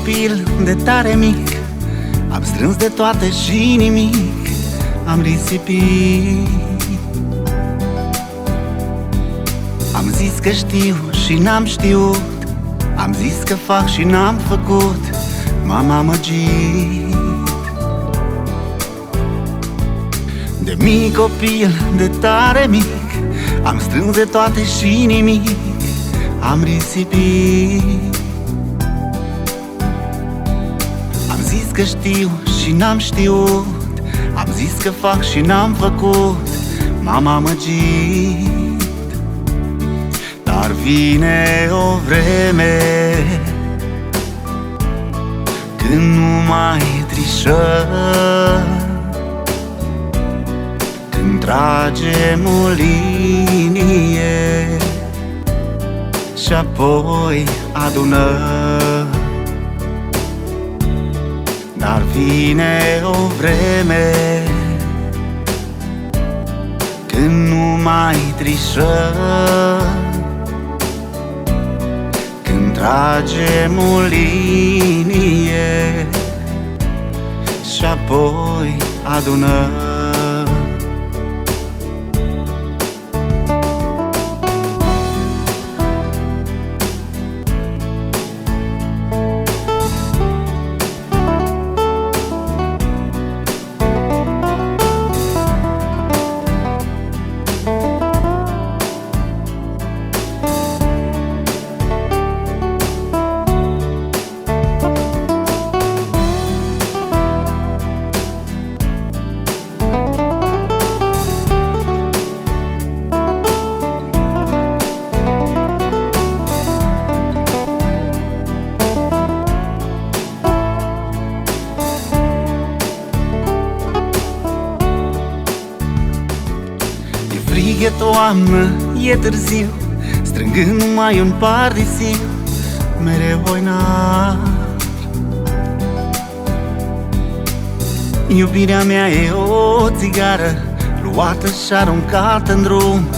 copil de tare mic, am strâns de toate și nimic am risipit. Am zis că știu și n-am știut, am zis că fac și n-am făcut, m-am amăgit. De mic copil, de tare mic, am strâns de toate și nimic am risipit. Am zis că știu și n-am știut, am zis că fac și n-am făcut, m-am amăgit. Dar vine o vreme când nu mai trișăm, când tragem o linie și apoi adunăm. Dar vine o vreme când nu mai trișăm, când tragem o linie și apoi adunăm. E toamnă, e târziu, strângând numai un pardisiu, mereu oinar. Iubirea mea e o țigară, luată și aruncată în drum,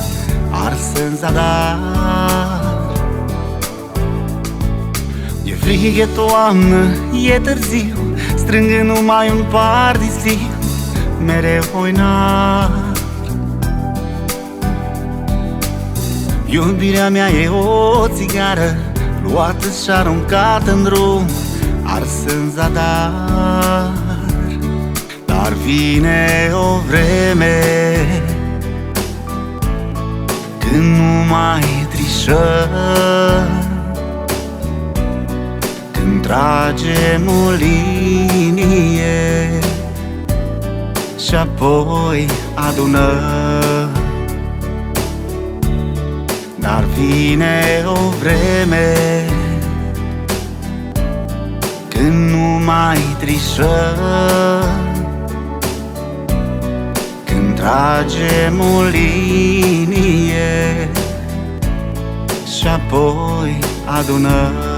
arsă în zadar. E frig, e toamnă, e târziu, strângând numai un pardisiu, mereu oinar. Iubirea mea e o țigară, luată și aruncată în drum, arsă în zadar. Dar vine o vreme când nu mai trișăm, când tragem o linie și apoi adunăm. Dar vine o vreme când nu mai trișăm, când tragem o linie și apoi adunăm.